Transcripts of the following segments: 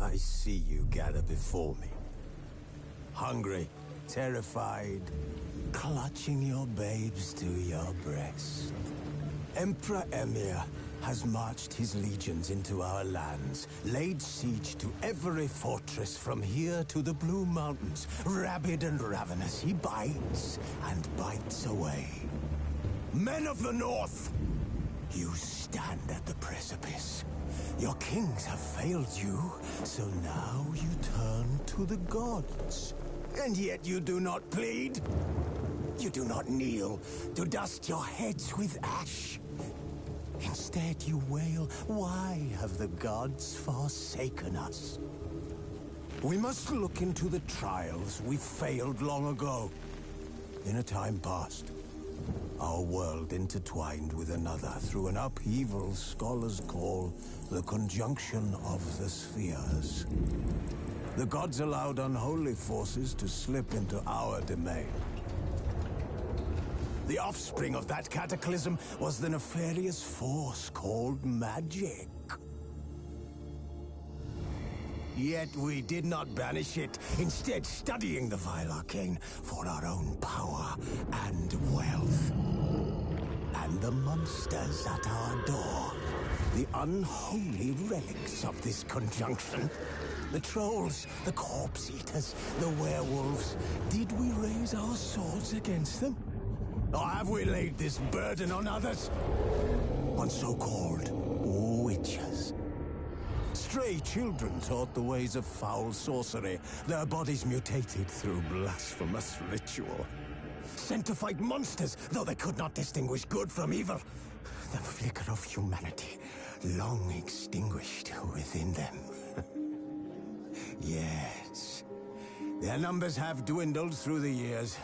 I see you gather before me. Hungry, terrified, clutching your babes to your breast. Emperor Emir has marched his legions into our lands, laid siege to every fortress from here to the Blue Mountains. Rabid and ravenous, he bites and bites away. Men of the North, you stand at the precipice. Your kings have failed you, so now you turn to the gods. And yet you do not plead. You do not kneel to dust your heads with ash. Instead you wail, why have the gods forsaken us? We must look into the trials we failed long ago. In a time past, our world intertwined with another through an upheaval scholars call the conjunction of the spheres. The gods allowed unholy forces to slip into our domain. The offspring of that cataclysm was the nefarious force called magic. Yet we did not banish it, instead studying the vile arcane for our own power and wealth. And the monsters at our door, the unholy relics of this conjunction. The trolls, the corpse eaters, the werewolves. Did we raise our swords against them? Or have we laid this burden on others? On so-called witches. Stray children taught the ways of foul sorcery, their bodies mutated through blasphemous ritual. Sent to fight monsters, though they could not distinguish good from evil. The flicker of humanity, long extinguished within them. Yes, their numbers have dwindled through the years.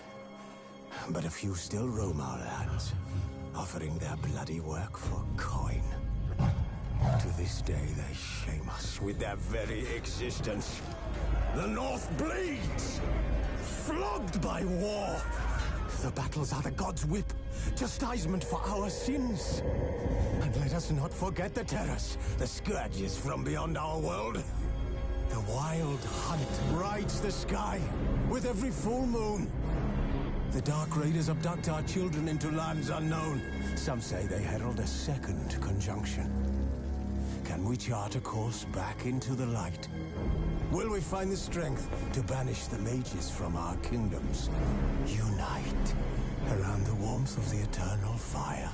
But a few still roam our lands, offering their bloody work for coin. To this day, they shame us with their very existence. The North bleeds, flogged by war. The battles are the gods' whip, chastisement for our sins. And let us not forget the terrors, the scourges from beyond our world. The wild hunt rides the sky with every full moon. The Dark Raiders abduct our children into lands unknown. Some say they herald a second conjunction. Can we chart a course back into the light? Will we find the strength to banish the mages from our kingdoms? Unite around the warmth of the eternal fire.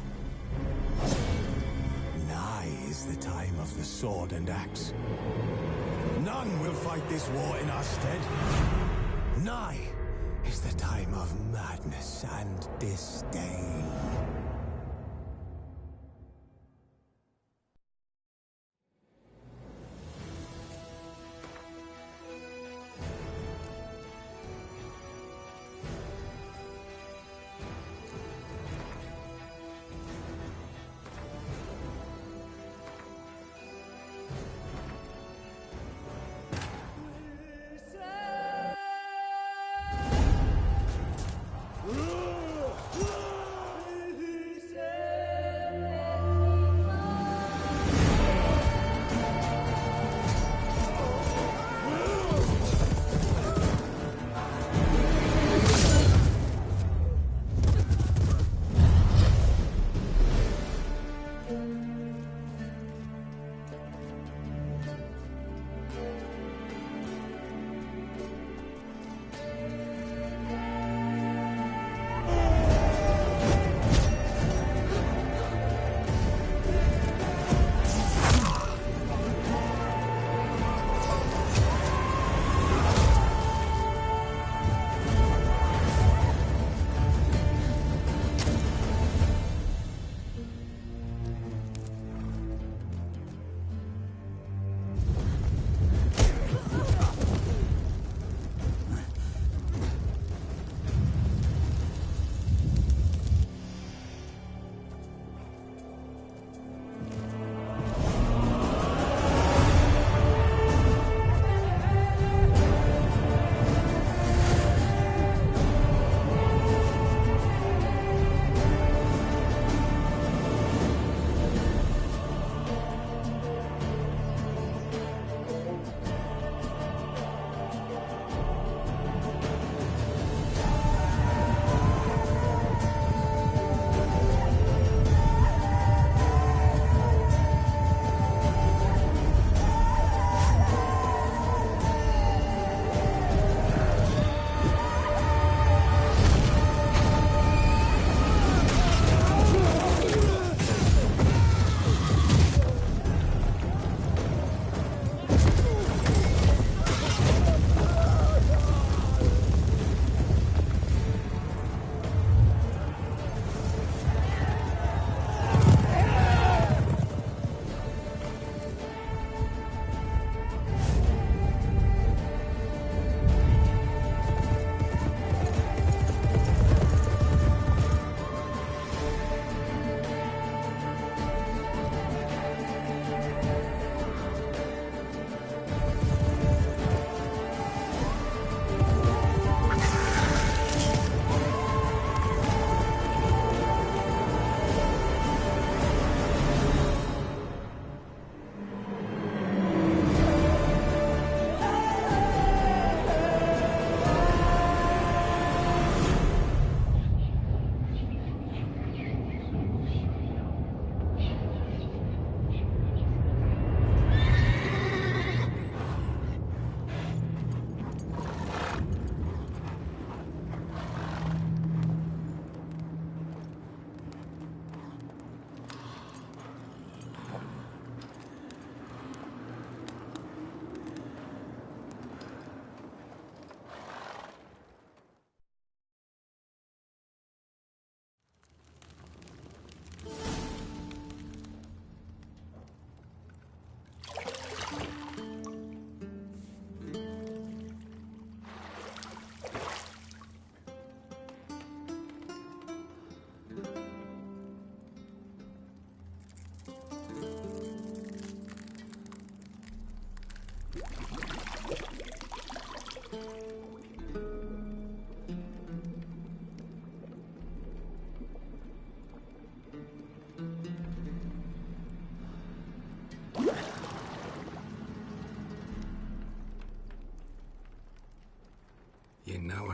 Nigh is the time of the sword and axe. None will fight this war in our stead. Nigh is the time of madness and disdain.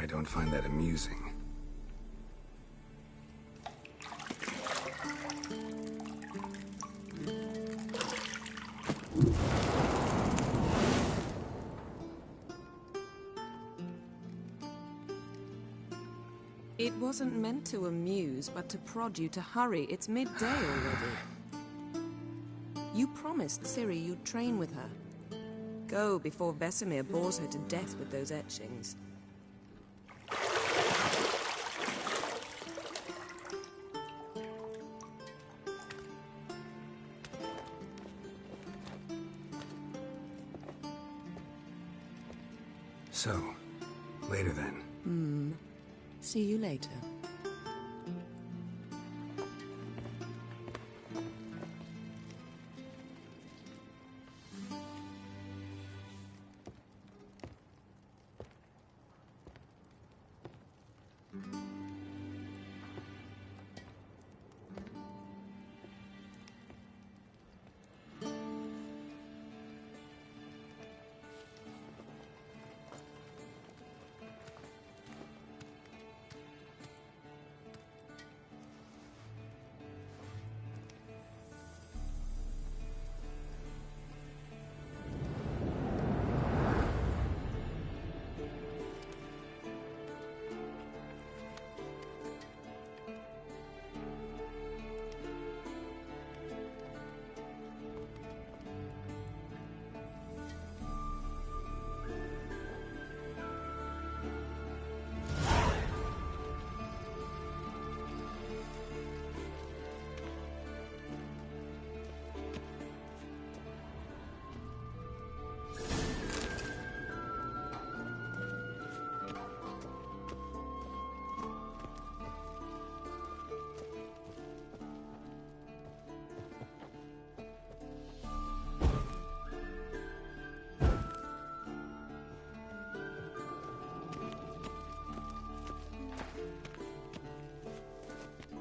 don't find that amusing. It wasn't meant to amuse, but to prod you to hurry. It's midday already. You promised Ciri you'd train with her. Go before Vesemir bores her to death with those etchings. So, later then. See you later.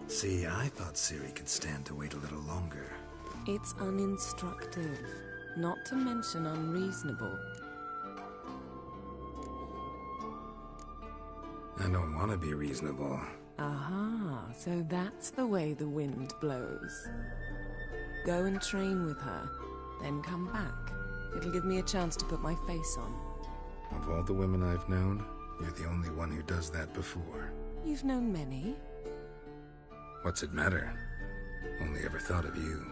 See, I thought Ciri could stand to wait a little longer. It's uninstructive, not to mention unreasonable. I don't want to be reasonable. Aha, so that's the way the wind blows. Go and train with her, then come back. It'll give me a chance to put my face on. Of all the women I've known, you're the only one who does that before. You've known many. What's it matter? Only ever thought of you.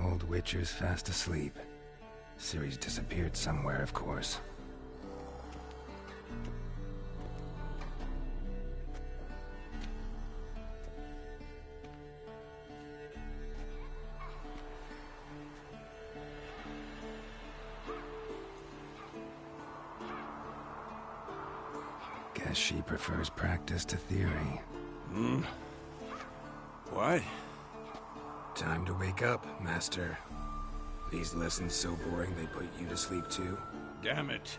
Old Witcher's fast asleep. Ciri's disappeared somewhere, of course. Guess she prefers practice to theory. What? Time to wake up, Master. These lessons so boring they put you to sleep too? Damn it.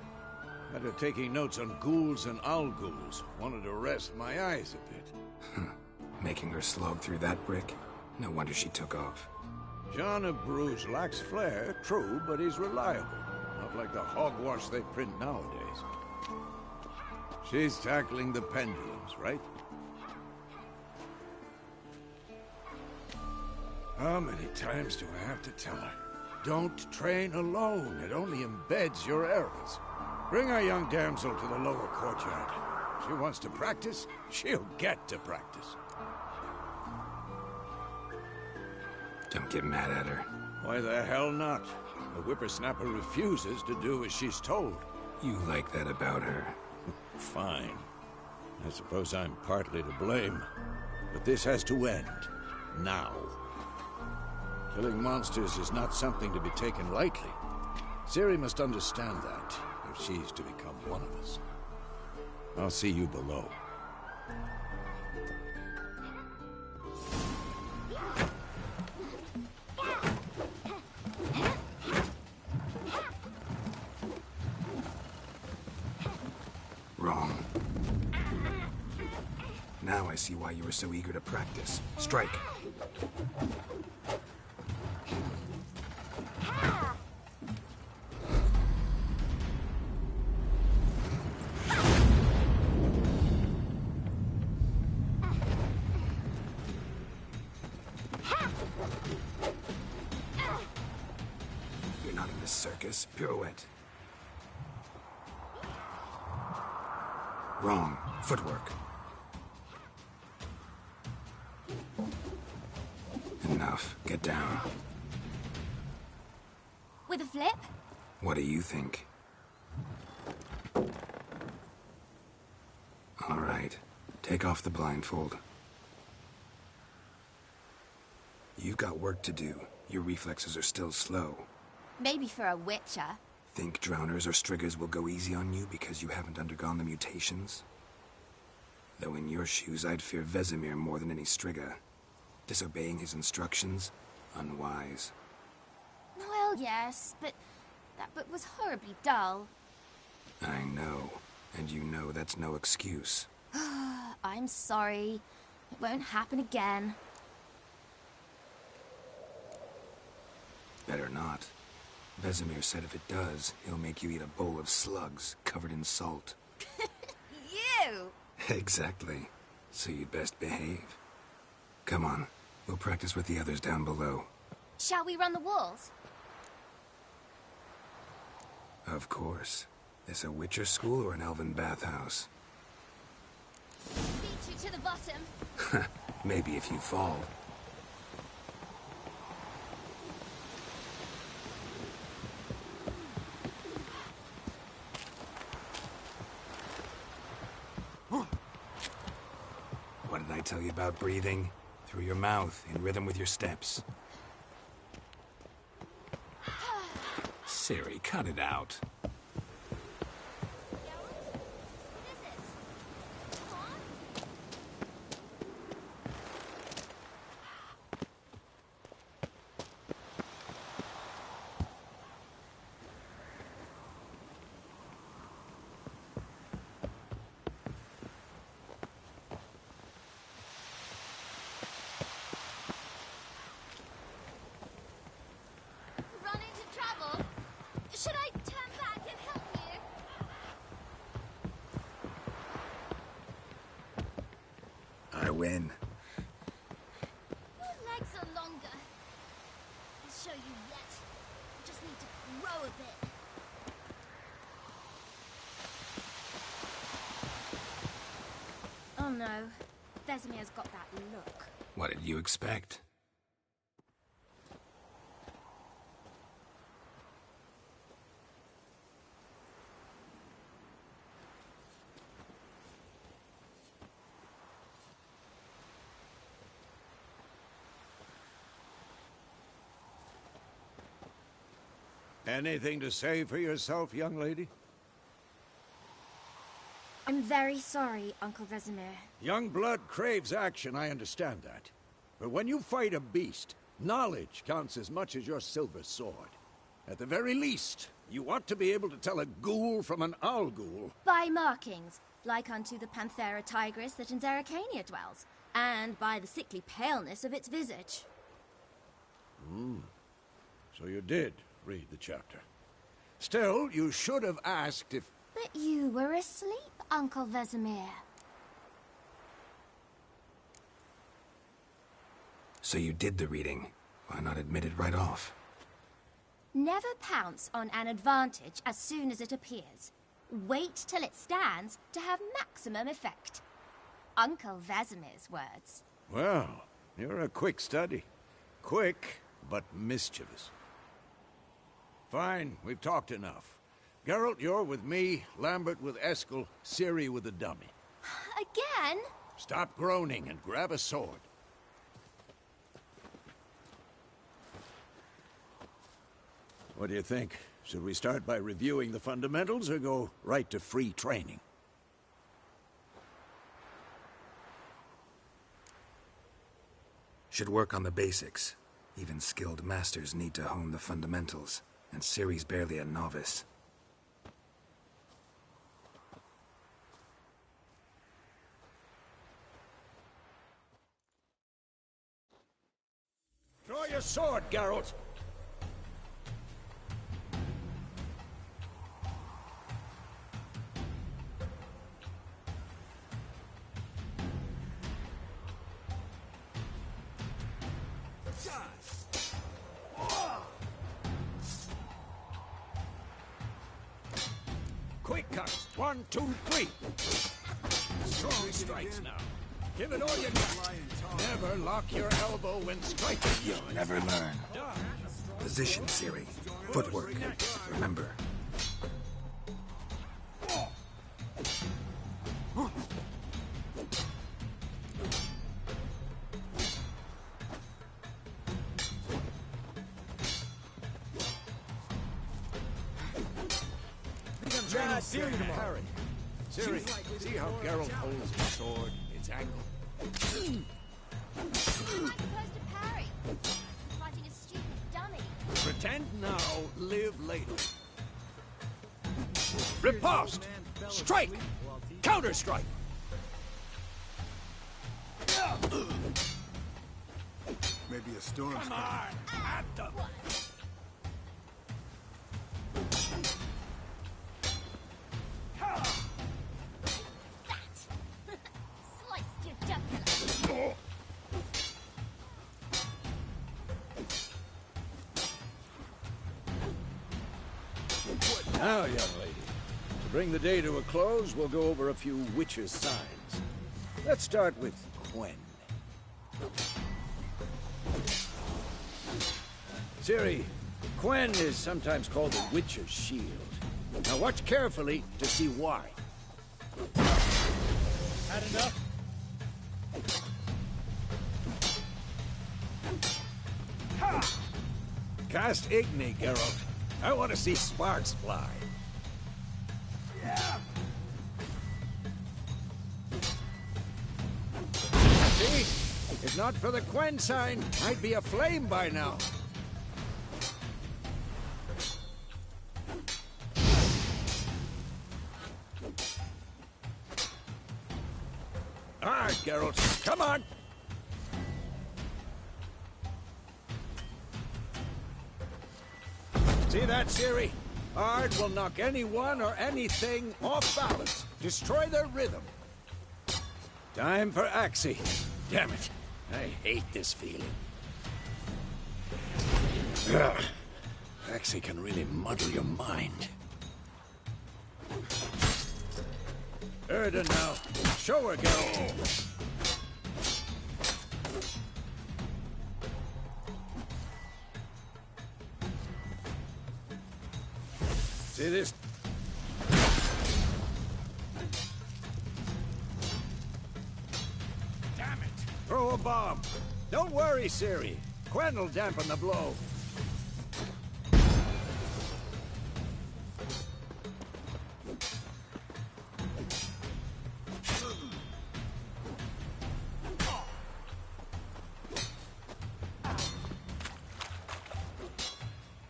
After taking notes on ghouls and owl-ghouls, wanted to rest my eyes a bit. Making her slog through that brick? No wonder she took off. John of Bruges lacks flair, true, but he's reliable. Not like the hogwash they print nowadays. She's tackling the pendulums, right? How many times do I have to tell her? Don't train alone. It only embeds your errors. Bring our young damsel to the lower courtyard. She wants to practice, she'll get to practice. Don't get mad at her. Why the hell not? The whippersnapper refuses to do as she's told. You like that about her? Fine. I suppose I'm partly to blame. But this has to end. Now. Killing monsters is not something to be taken lightly. Ciri must understand that, if she's to become one of us. I'll see you below. Wrong. Now I see why you were so eager to practice. Strike. You're not in this circus. Pirouette. Wrong. Footwork. Enough. Get down. With a flip? What do you think? All right. Take off the blindfold. You've got work to do. Your reflexes are still slow. Maybe for a witcher. Think drowners or striggers will go easy on you because you haven't undergone the mutations? Though in your shoes, I'd fear Vesemir more than any strigger. Disobeying his instructions? Unwise. Well, yes, but that book was horribly dull. I know. And you know that's no excuse. I'm sorry. It won't happen again. Better not. Vesemir said if it does, he'll make you eat a bowl of slugs covered in salt. You! Exactly. So you'd best behave. Come on. We'll practice with the others down below. Shall we run the walls? Of course. This a Witcher school or an elven bathhouse? Beat you to the bottom. Maybe if you fall. What did I tell you about breathing? Through your mouth, in rhythm with your steps. Ciri, cut it out. Should I turn back and help you? I win. Your legs are longer. I'll show you yet. You just need to grow a bit. Oh no. Vesemir's got that look. What did you expect? Anything to say for yourself, young lady? I'm very sorry, Uncle Vesemir. Young blood craves action, I understand that. But when you fight a beast, knowledge counts as much as your silver sword. At the very least, you ought to be able to tell a ghoul from an owl ghoul. By markings, like unto the Panthera tigris that in Zerrikania dwells, and by the sickly paleness of its visage. So you did read the chapter. Still, you should have asked if... But you were asleep, Uncle Vesemir. So you did the reading. Why not admit it right off? Never pounce on an advantage as soon as it appears. Wait till it stands to have maximum effect. Uncle Vesemir's words. Well, you're a quick study. Quick, but mischievous. Fine, we've talked enough. Geralt, you're with me, Lambert with Eskel, Ciri with the dummy. Again? Stop groaning and grab a sword. What do you think? Should we start by reviewing the fundamentals or go right to free training? Should work on the basics. Even skilled masters need to hone the fundamentals, and Ciri's barely a novice. Draw your sword, Geralt! Quick cuts. 1, 2, 3. Strong strikes now. Give it all you got. Never lock your elbow when striking. You'll never learn. Position, Ciri. Footwork. Remember. Ciri tomorrow. Ciri, see how Geralt holds his sword, its angle. I'm supposed to parry. Fighting a stupid dummy. Pretend now, live later. Riposte! Strike! Counter-strike! Maybe a storm. Come on! At them! Sliced your jugular. Now, young lady, to bring the day to a close, we'll go over a few witches' signs. Let's start with Quen. Ciri, Quen is sometimes called the Witcher's Shield. Now watch carefully to see why. Had enough? Cast Igni, Geralt. I want to see sparks fly. Yeah. See? If not for the Quen sign, I'd be aflame by now. All right, Geralt. Come on. See that, Ciri? Ard will knock anyone or anything off balance. Destroy their rhythm. Time for Axii. Damn it. I hate this feeling. Ugh. Axii can really muddle your mind. Erda now. Show her, Geralt. See this? Damn it! Throw a bomb. Don't worry, Ciri. Quen will dampen the blow.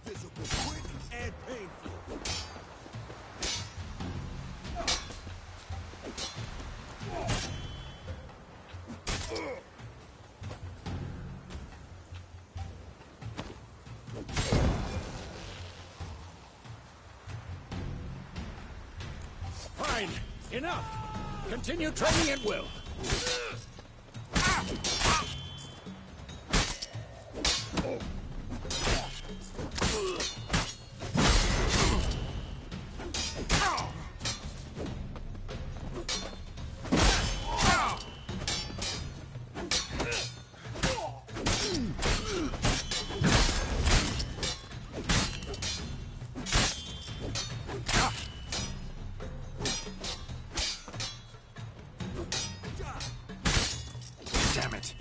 This will be quick and painful. Fine. Enough. Continue training at will. Damn it.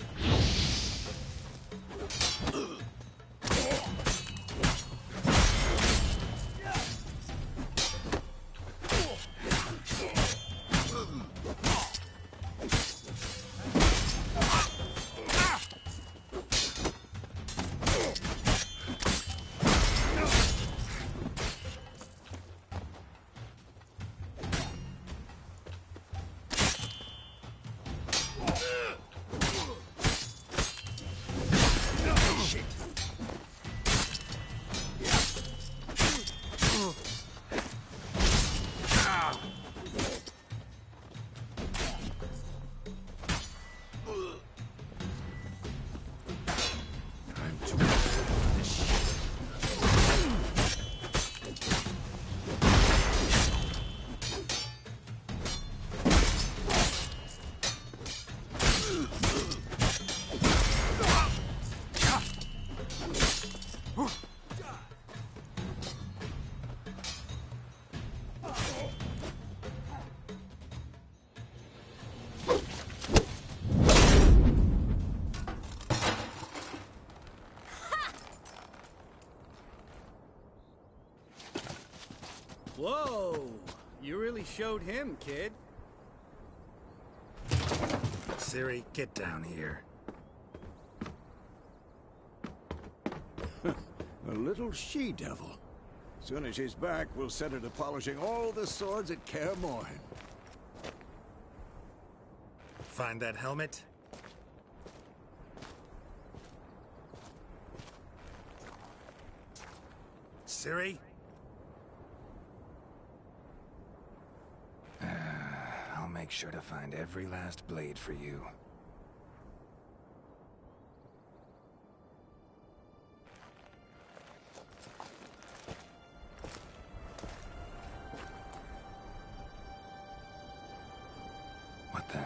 Whoa! You really showed him, kid. Ciri, get down here. A little she-devil. Soon as she's back, we'll set her to polishing all the swords at Kaer Morhen. Find that helmet? Ciri? I'll make sure to find every last blade for you. What the?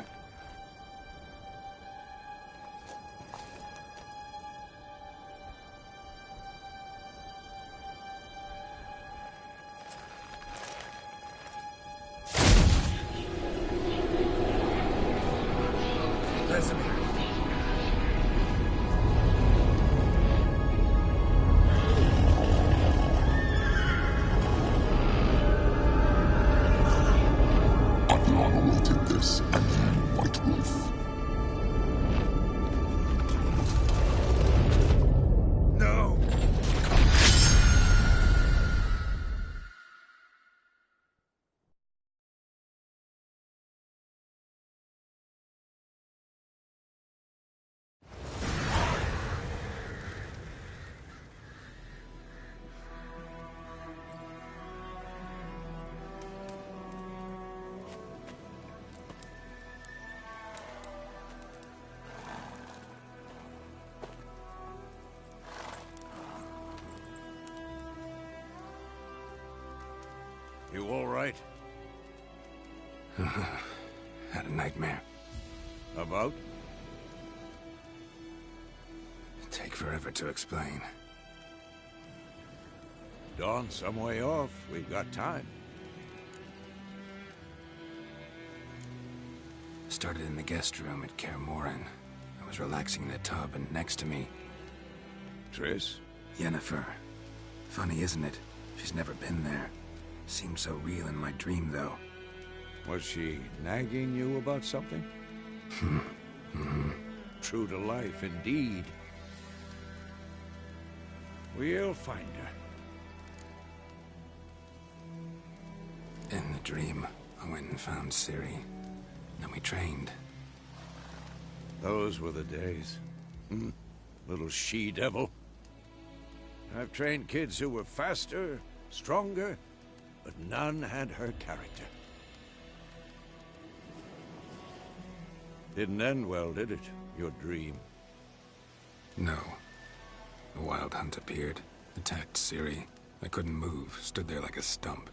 Vesemir. I've long awaited this, and you, White Wolf. No! You all right? Had a nightmare. About? Take forever to explain. Dawn's some way off. We've got time. Started in the guest room at Kaer Morhen. I was relaxing in the tub, and next to me, Triss? Yennefer. Funny, isn't it? She's never been there. Seemed so real in my dream, though. Was she nagging you about something? True to life, indeed. We'll find her. In the dream, I went and found Ciri. Then we trained. Those were the days. Little she-devil. I've trained kids who were faster, stronger, but none had her character. Didn't end well, did it? Your dream? No. A wild hunt appeared, attacked Ciri. I couldn't move, stood there like a stump.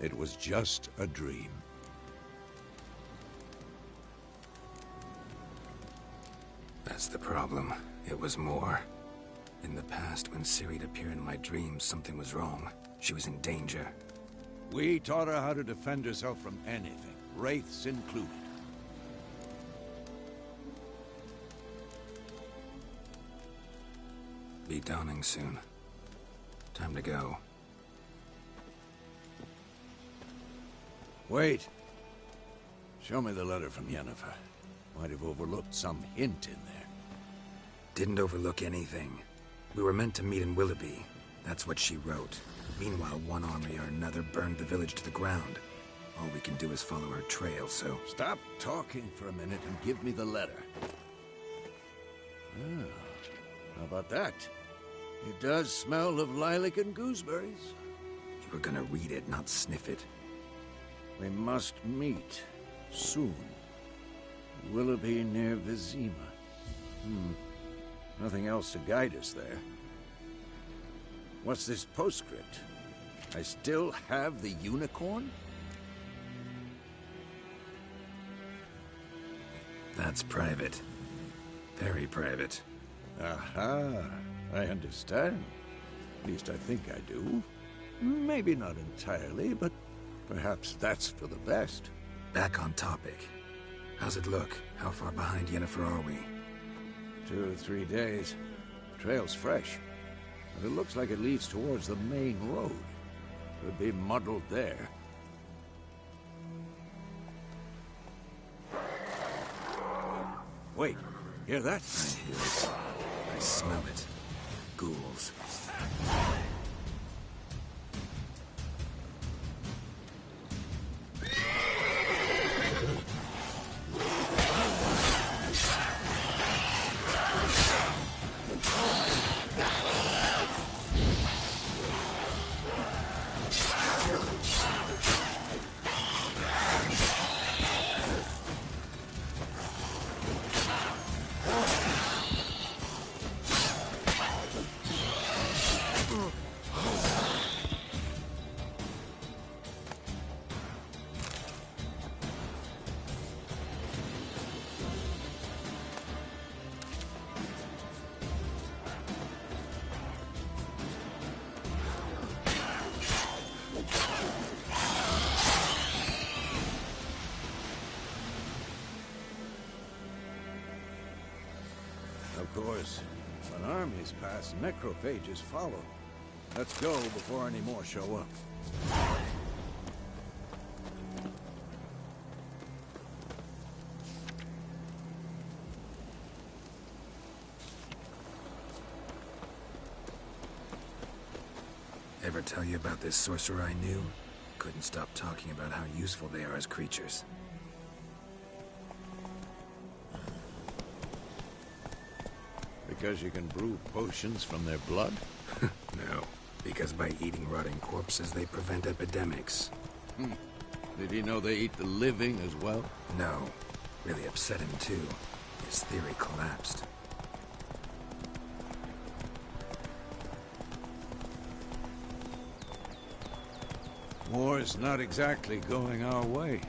It was just a dream. That's the problem. It was more. In the past, when Ciri'd appear in my dreams, something was wrong. She was in danger. We taught her how to defend herself from anything, wraiths included. Be dawning soon. Time to go. Wait. Show me the letter from Yennefer. Might have overlooked some hint in there. Didn't overlook anything. We were meant to meet in Willoughby. That's what she wrote. Meanwhile, one army or another burned the village to the ground. All we can do is follow her trail, so... Stop talking for a minute and give me the letter. Ah, how about that? It does smell of lilac and gooseberries. You were gonna read it, not sniff it. We must meet soon. Willoughby near Vizima. Nothing else to guide us there. What's this postscript? I still have the unicorn? That's private. Very private. Aha, I understand. At least I think I do. Maybe not entirely, but perhaps that's for the best. Back on topic. How's it look? How far behind Yennefer are we? 2 or 3 days. Trail's fresh. But it looks like it leads towards the main road. Could be muddled there. Wait, hear that? I hear it. I smell it. Ghouls. Of course, when armies pass, necrophages follow. Let's go before any more show up. Ever tell you about this sorcerer I knew? Couldn't stop talking about how useful they are as creatures. Because you can brew potions from their blood? No, because by eating rotting corpses, they prevent epidemics. Did he know they eat the living as well? No, really upset him too. His theory collapsed. War's not exactly going our way.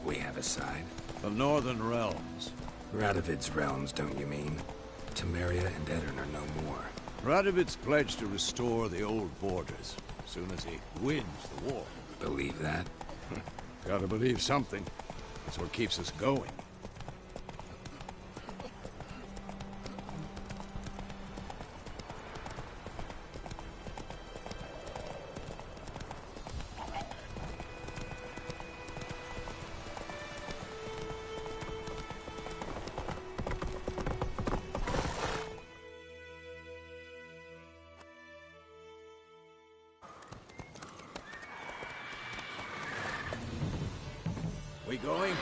We have a side. The Northern Realms. Radovid's realms, don't you mean? Temeria and Edirn are no more. Radovid's pledged to restore the old borders, as soon as he wins the war. Believe that? Gotta believe something. That's what keeps us going. We going?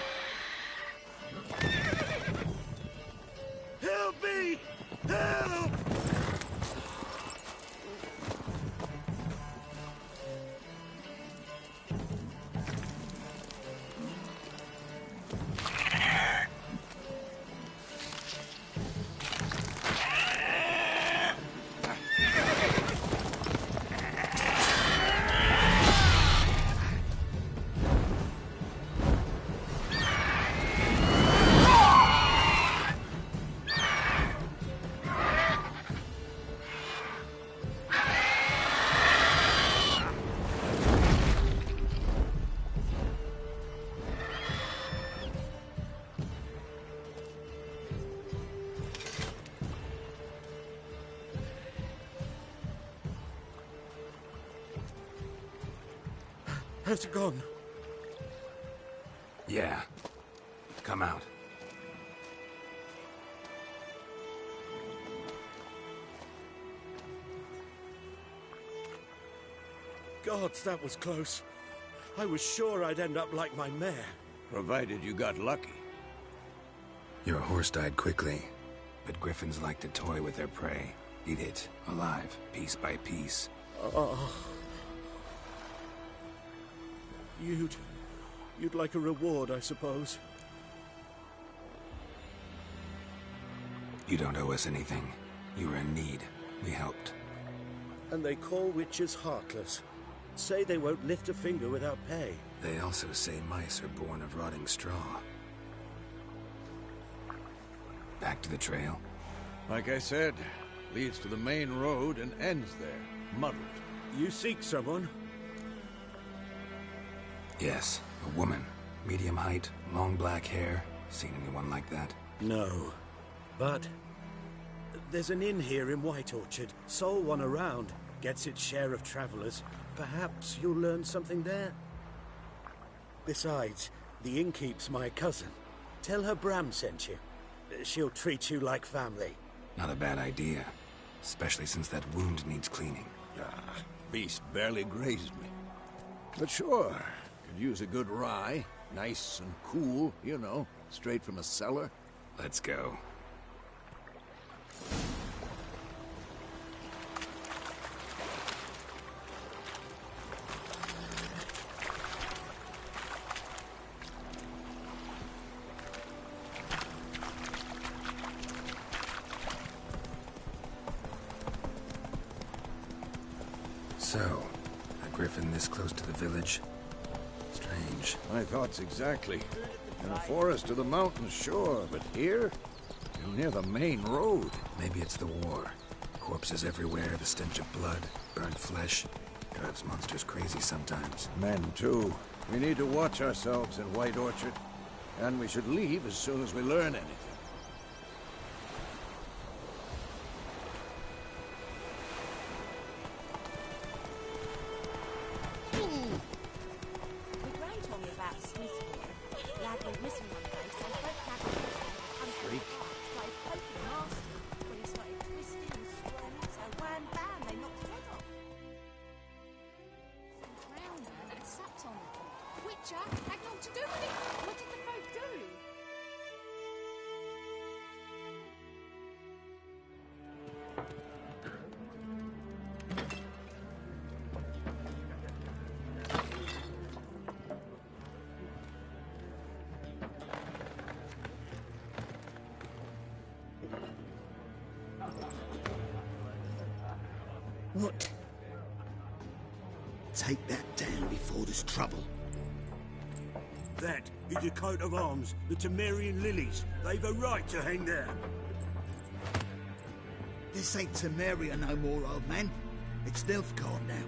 Help me! Help! has gone. Yeah. Come out. Gods, that was close. I was sure I'd end up like my mare. Provided you got lucky. Your horse died quickly, but griffins like to toy with their prey. Eat it, alive, piece by piece. Oh. You'd like a reward, I suppose. You don't owe us anything. You were in need. We helped. And they call witches heartless. Say they won't lift a finger without pay. They also say mice are born of rotting straw. Back to the trail? Like I said, leads to the main road and ends there, muddled. You seek someone? Yes, a woman. Medium height, long black hair. Seen anyone like that? No. But there's an inn here in White Orchard. Sole one around. Gets its share of travelers. Perhaps you'll learn something there. Besides, the innkeep's my cousin. Tell her Bram sent you. She'll treat you like family. Not a bad idea. Especially since that wound needs cleaning. Ah, beast barely grazed me. But sure, could use a good rye. Nice and cool, you know, straight from a cellar. Let's go. So, a griffin this close to the village? Strange. My thoughts exactly. In a forest to the mountains, sure, but here? You're near the main road. Maybe it's the war. Corpses everywhere, the stench of blood, burnt flesh. Drives monsters crazy sometimes. Men, too. We need to watch ourselves in White Orchard. And we should leave as soon as we learn anything. What? Take that down before there's trouble. That is a coat of arms, the Temerian lilies. They've a right to hang there. This ain't Temeria no more, old man. It's Nilfgaard now.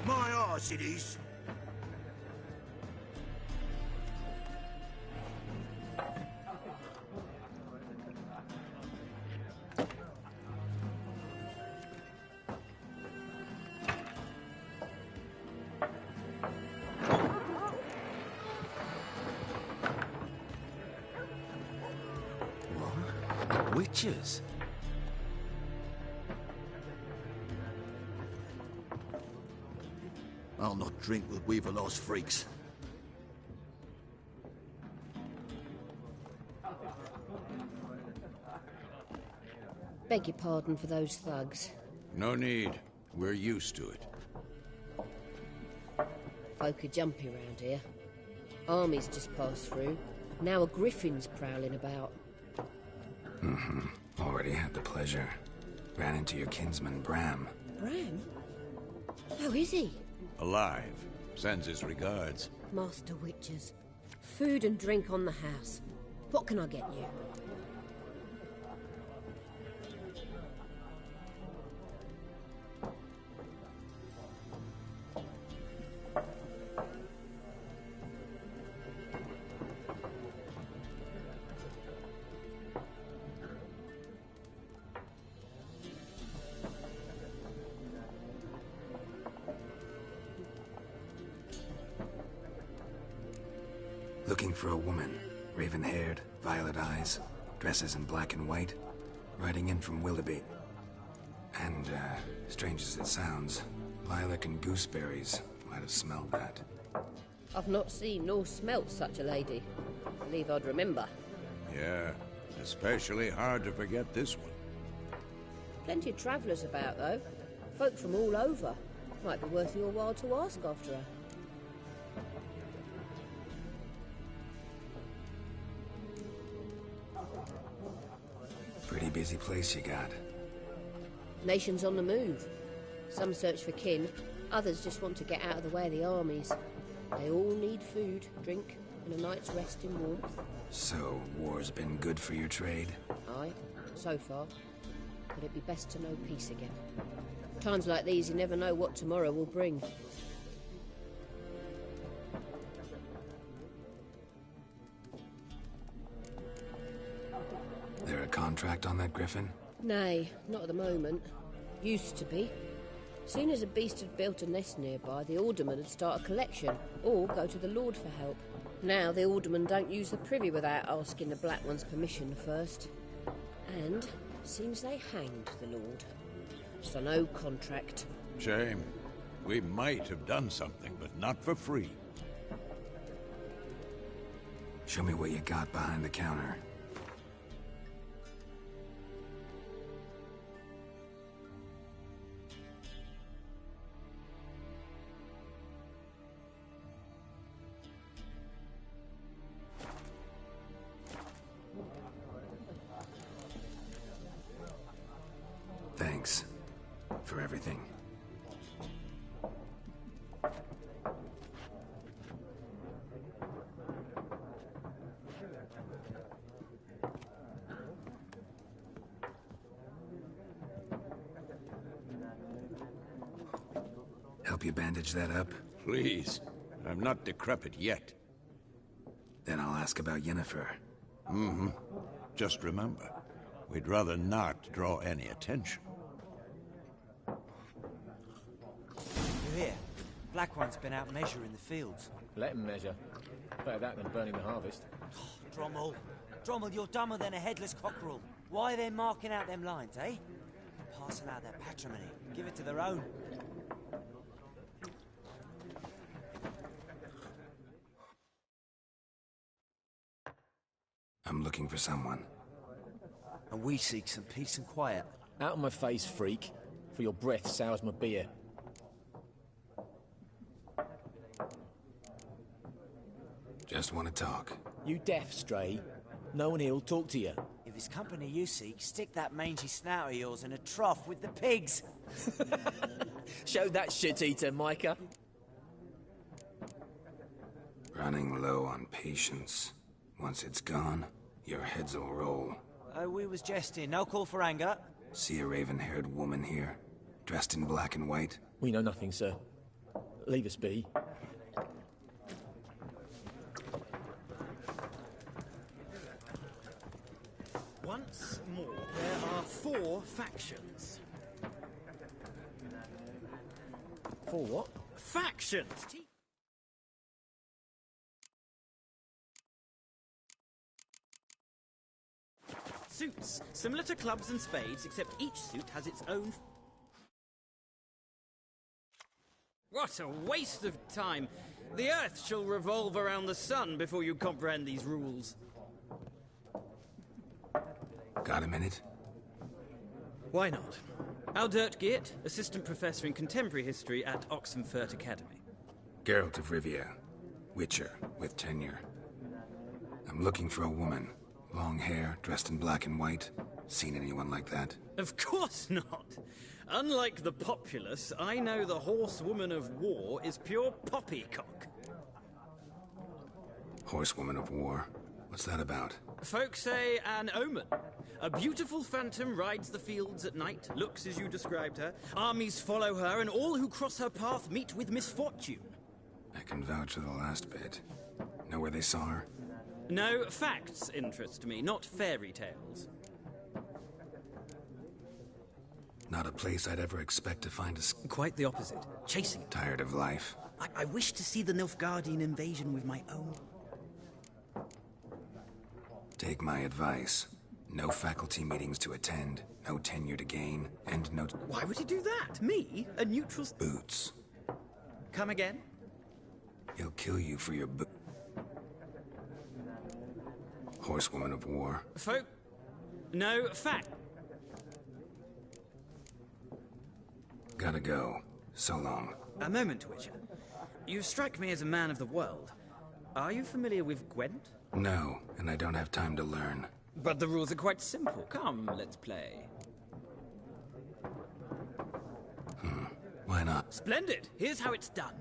My arse it is. Witches? I'll not drink with Weaverlost freaks. Beg your pardon for those thugs. No need. We're used to it. Folk are jumpy around here. Armies just passed through. Now a griffin's prowling about. Mm-hmm. Already had the pleasure. Ran into your kinsman, Bram. Bram? How is he? Alive. Sends his regards. Master Witches. Food and drink on the house. What can I get you? Looking for a woman. Raven-haired, violet eyes, dresses in black and white, riding in from Willoughby. And, strange as it sounds, lilac and gooseberries might have smelled that. I've not seen nor smelt such a lady. Believe I'd remember. Yeah, especially hard to forget this one. Plenty of travellers about, though. Folk from all over. Might be worth your while to ask after her. Pretty busy place you got. Nations on the move. Some search for kin, others just want to get out of the way of the armies. They all need food, drink, and a night's rest in warmth. So, war's been good for your trade? Aye, so far. But it'd be best to know peace again. Times like these, you never know what tomorrow will bring. There a contract on that griffin? Nay, not at the moment. Used to be. Soon as a beast had built a nest nearby, the alderman would start a collection, or go to the Lord for help. Now the aldermen don't use the privy without asking the Black One's permission first. And seems they hanged the Lord. So no contract. Shame. We might have done something, but not for free. Show me what you got behind the counter. Thanks for everything. Help you bandage that up? Please. I'm not decrepit yet. Then I'll ask about Yennefer. Mm-hmm. Just remember, we'd rather not draw any attention. You hear? Black One's been out measuring the fields. Let him measure. Better that than burning the harvest. Drommel. Drommel, you're dumber than a headless cockerel. Why are they marking out them lines, eh? Passing out their patrimony. Give it to their own. I'm looking for someone. And we seek some peace and quiet. Out of my face, freak. For your breath sours my beer. Just want to talk. You deaf, Stray? No one here'll talk to you. If it's company you seek, stick that mangy snout of yours in a trough with the pigs. Show that shit-eater, Micah. Running low on patience. Once it's gone, your heads will roll. Oh, we was jesting. No call for anger. See a raven-haired woman here, dressed in black and white? We know nothing, sir. Leave us be. Once more, there are 4 factions. 4 what? Factions! Suits, similar to clubs and spades, except each suit has its own... What a waste of time! The Earth shall revolve around the sun before you comprehend these rules. Got a minute? Why not? Aldert Geert, Assistant Professor in Contemporary History at Oxenfurt Academy. Geralt of Rivia, Witcher, with tenure. I'm looking for a woman. Long hair, dressed in black and white. Seen anyone like that? Of course not! Unlike the populace, I know the horsewoman of war is pure poppycock. Horsewoman of war? What's that about? Folk say an omen. A beautiful phantom rides the fields at night, looks as you described her. Armies follow her, and all who cross her path meet with misfortune. I can vouch for the last bit. Know where they saw her? No, facts interest me, not fairy tales. Not a place I'd ever expect to find a... Quite the opposite. Chasing it. Tired of life? I wish to see the Nilfgaardian invasion with my own... Take my advice. No faculty meetings to attend, no tenure to gain, and no... Why would he do that? Me? A neutral... Boots. Come again? He'll kill you for your Horsewoman of war. No, fact. Gotta go. So long. A moment, Witcher. You strike me as a man of the world. Are you familiar with Gwent? No, and I don't have time to learn. But the rules are quite simple. Come, let's play. Why not? Splendid. Here's how it's done.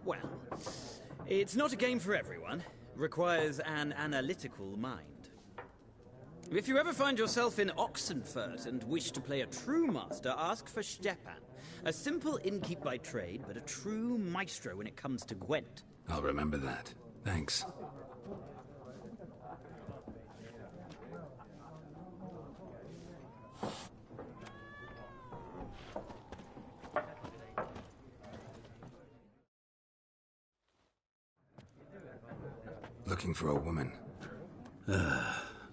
Well, it's not a game for everyone. Requires an analytical mind. If you ever find yourself in Oxenfurt and wish to play a true master, ask for Stepan. A simple innkeep by trade, but a true maestro when it comes to Gwent. I'll remember that. Thanks. Looking for a woman.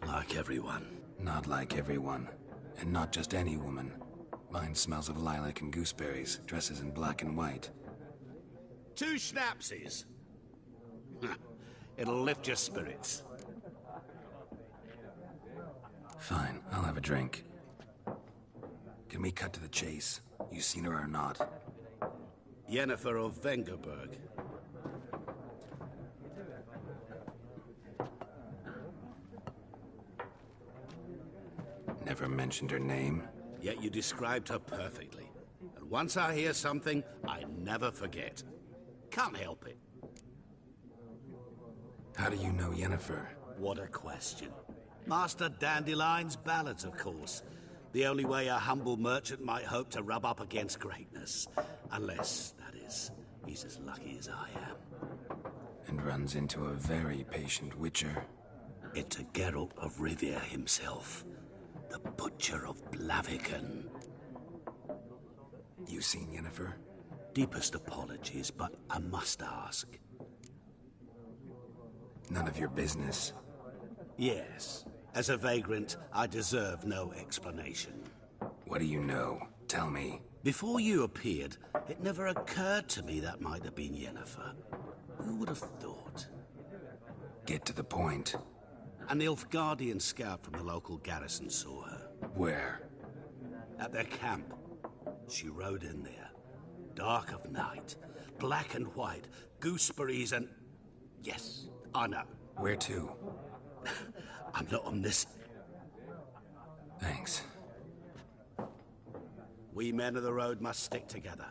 Like everyone. Not like everyone. And not just any woman. Mine smells of lilac and gooseberries, dresses in black and white. 2 schnapsies. It'll lift your spirits. Fine, I'll have a drink. Can we cut to the chase? You seen her or not? Yennefer of Vengerberg. Never mentioned her name. Yet you described her perfectly. And once I hear something, I never forget. Can't help it. How do you know Yennefer? What a question. Master Dandelion's ballads, of course. The only way a humble merchant might hope to rub up against greatness. Unless, that is, he's as lucky as I am. And runs into a very patient witcher. It's a Geralt of Rivia himself. The Butcher of Blaviken. You seen Yennefer? Deepest apologies, but I must ask. None of your business. Yes. As a vagrant, I deserve no explanation. What do you know? Tell me. Before you appeared, it never occurred to me that might have been Yennefer. Who would have thought? Get to the point. An Nilfgaardian scout from the local garrison saw her. Where? At their camp. She rode in there. Dark of night. Black and white. Gooseberries and... Yes, I know. Where to? I'm not on this. Thanks. We men of the road must stick together.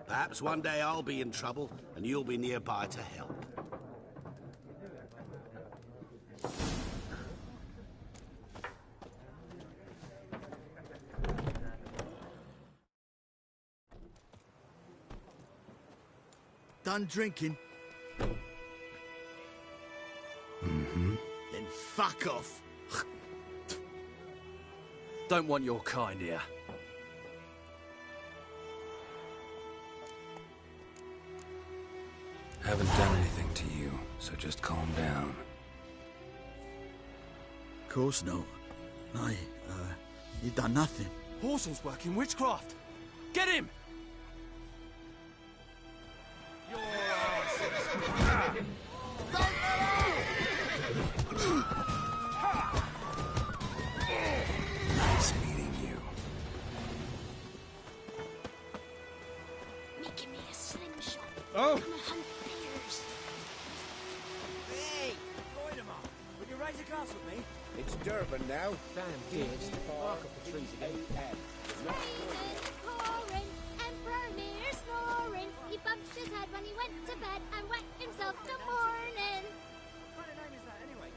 Perhaps one day I'll be in trouble, and you'll be nearby to help. Done drinking? Mm-hmm. Then fuck off. Don't want your kind here. Haven't done anything to you, so just calm down. Of course not. You done nothing. Horson's working witchcraft. Get him! Nice meeting you. Making me a slingshot. Oh! I'm a hunt bears. Hey! Join 'em up. Would you raise a glass with me? It's Durban now. Damn kids, the bark of the trees again. Raining, pouring, Emperor Mir snoring. He bumped his head when he went to bed and wet himself till morning. What kind of name is that anyway?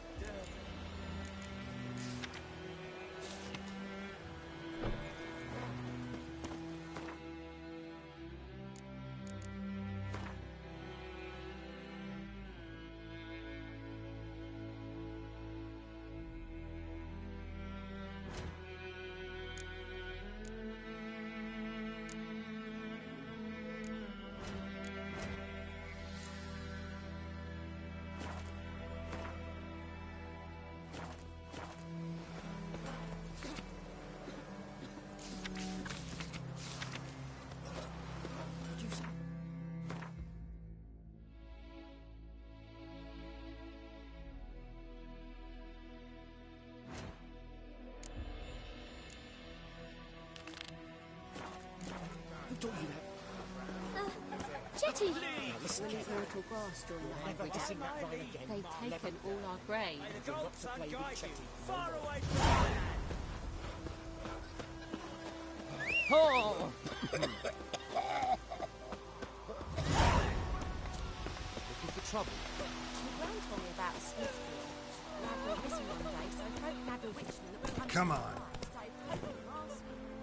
Jetty! Listen, keep mortal grass during the hybrid. They've taken all our grain. May the gold sun guide you far away from the land. Oh! Looking for trouble? My gran told me about a Smith field. Lad went missing one day, so folk nabbed a witchman that was Come on.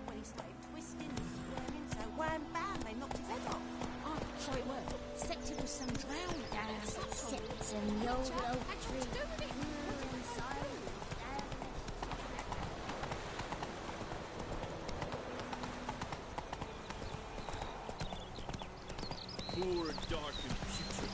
When he started twisting and squirming, so wham bam, they knocked his head off. Oh, so it worked. Except it was some drowned gas. Sits in the old oak tree. Poor, dark, and putrid.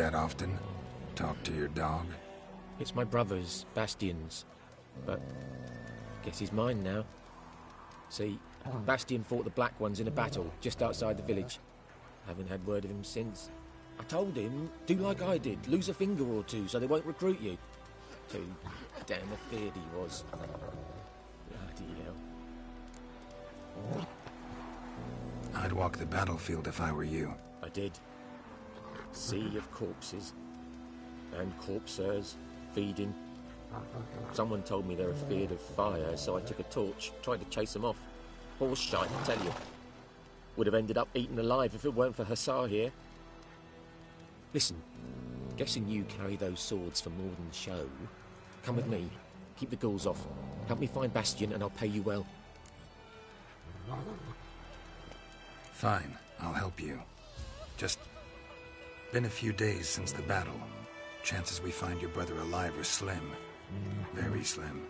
that often? Talk to your dog? It's my brother's, Bastion's. But guess he's mine now. See, Bastion fought the Black Ones in a battle just outside the village. Haven't had word of him since. I told him, do like I did, lose a finger or two so they won't recruit you. Too damn afeard he was. Bloody hell. I'd walk the battlefield if I were you. I did. Sea of corpses. And corpsers, feeding. Someone told me they're afeard of fire, so I took a torch, tried to chase them off. Horse shite, I tell you. Would have ended up eaten alive if it weren't for Hussar here. Listen, guessing you carry those swords for more than show. Come with me, keep the ghouls off. Help me find Bastion and I'll pay you well. Fine, I'll help you. Just been a few days since the battle. Chances we find your brother alive are slim. Very slim.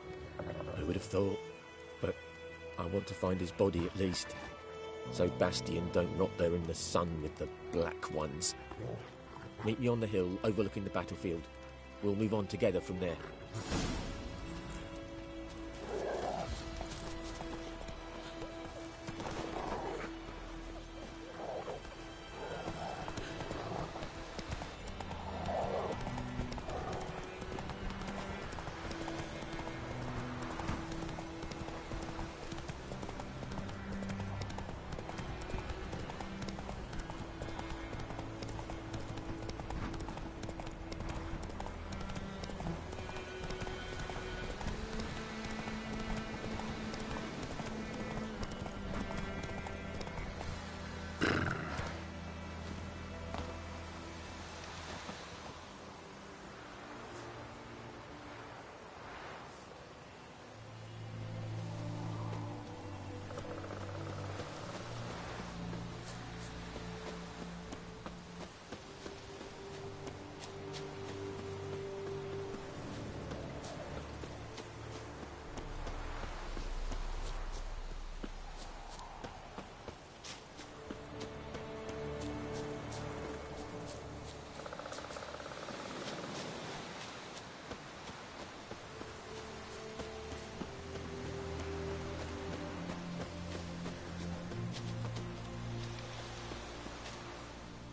I would have thought, but I want to find his body at least. So Bastion don't rot there in the sun with the Black Ones. Meet me on the hill overlooking the battlefield. We'll move on together from there.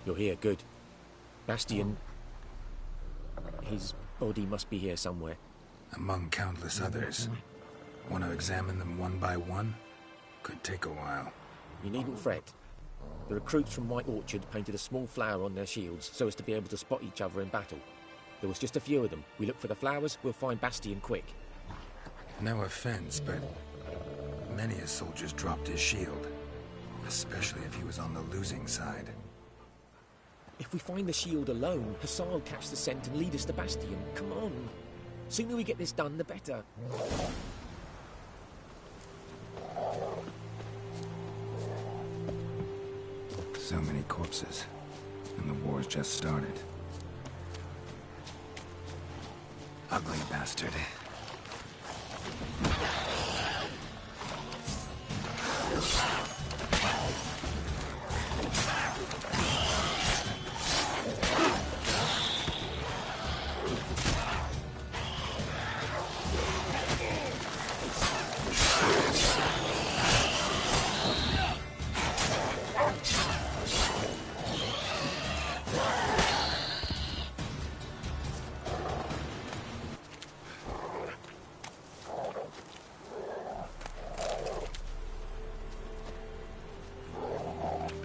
You're here, good. Bastion... his body must be here somewhere. Among countless others. Want to examine them one by one? Could take a while. You needn't fret. The recruits from White Orchard painted a small flower on their shields so as to be able to spot each other in battle. There was just a few of them. We look for the flowers, we'll find Bastion quick. No offense, but many a soldier's dropped his shield. Especially if he was on the losing side. If we find the shield alone, Hassan will catch the scent and lead us to Bastion. Come on. Sooner we get this done, the better. So many corpses. And the war's just started. Ugly bastard.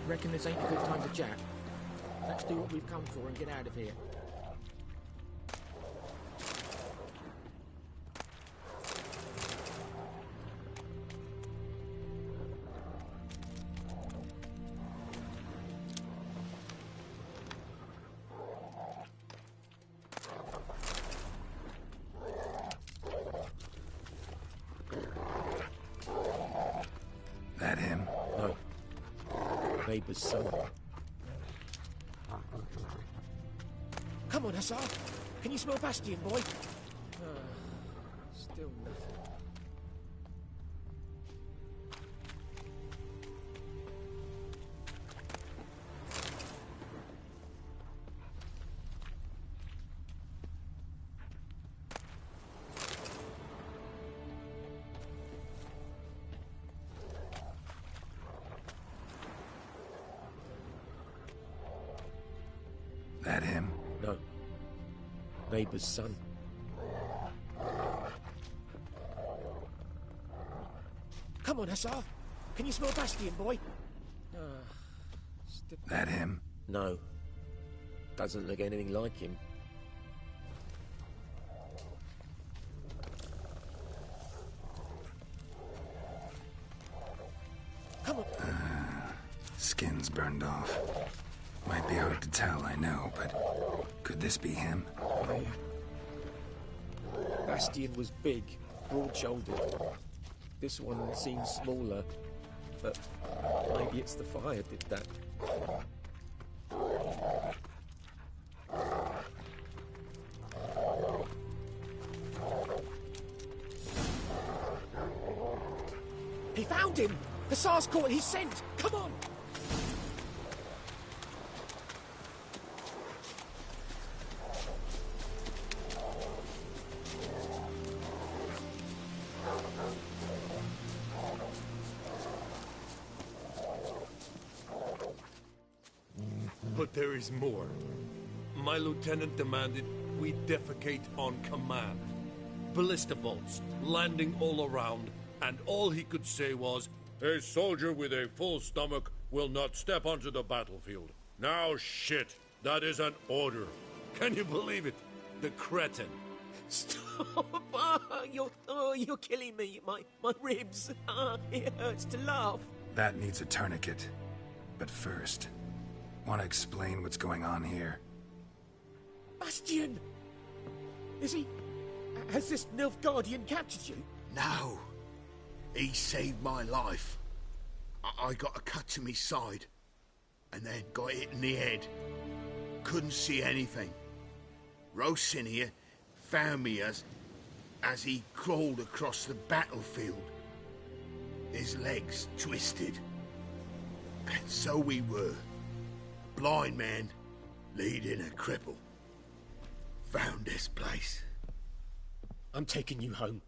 Reckon this ain't a good time to chat. Let's do what we've come for and get out of here. That him? No. Neighbour's son. Come on, Hassan. Can you smell Bastion, boy? Still nothing. Neighbour's son. Come on, Hussar. Can you smell Bastion, boy? That him? No. Doesn't look anything like him. Come on. Skin's burned off. Might be hard to tell, I know, but could this be him? Bastion was big, broad-shouldered. This one seems smaller, but maybe it's the fire did that. He found him! Hussar's caught his scent! Come on! But there is more. My lieutenant demanded we defecate on command. Ballista bolts, landing all around, and all he could say was, "A soldier with a full stomach will not step onto the battlefield." Now shit, that is an order. Can you believe it? The cretin. Stop! You're killing me. My ribs. It hurts to laugh. That needs a tourniquet. But first, want to explain what's going on here? Bastion! Has this Nilfgaardian captured you? No. He saved my life. I got a cut to me side, and then got hit in the head. Couldn't see anything. Rosin here found me as he crawled across the battlefield. His legs twisted. And so we were. Blind man leading a cripple. Found this place. I'm taking you home.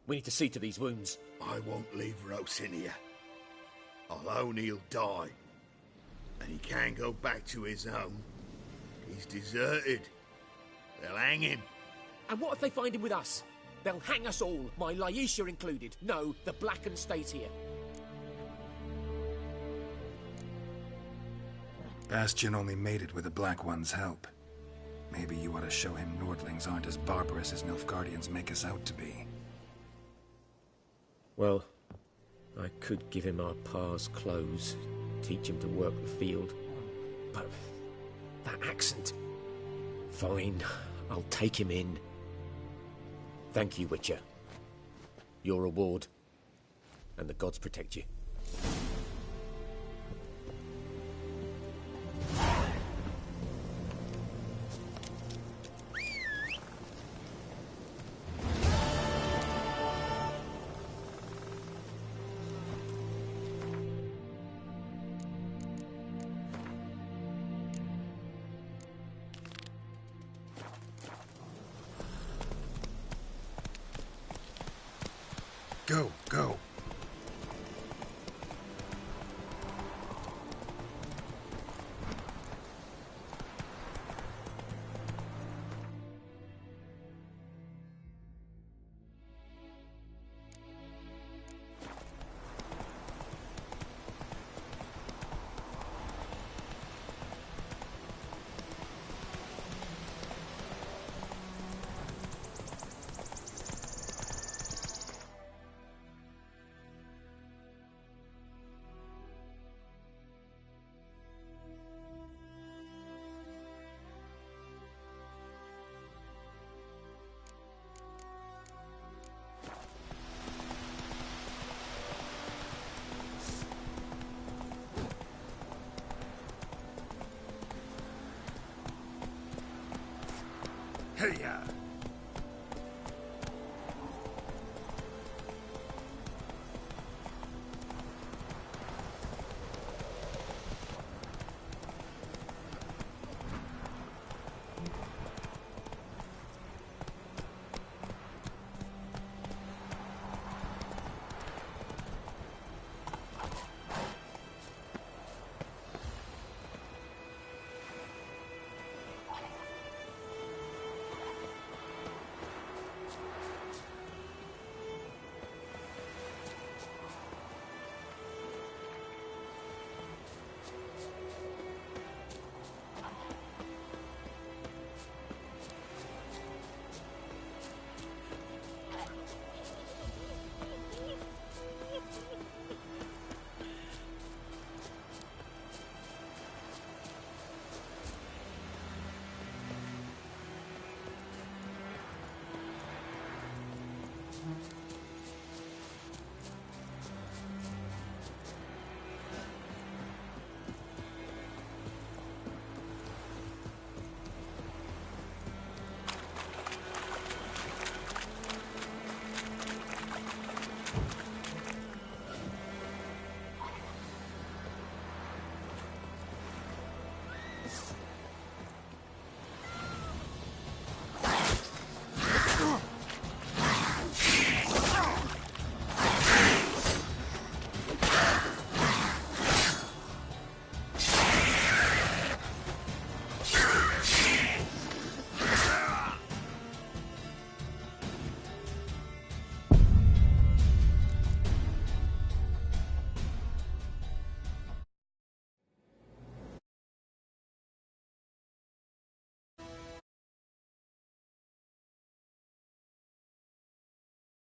We need to see to these wounds. I won't leave Rosin here. I'll own he'll die. And he can't go back to his home. He's deserted. They'll hang him. And what if they find him with us? They'll hang us all, my Laisha included. No, the Blackened stayed here. Bastion only made it with the Black One's help. Maybe you ought to show him Nordlings aren't as barbarous as Nilfgaardians make us out to be. Well, I could give him our pa's clothes, teach him to work the field. But that accent... Fine, I'll take him in. Thank you, Witcher. Your reward. And the gods protect you. Go, go.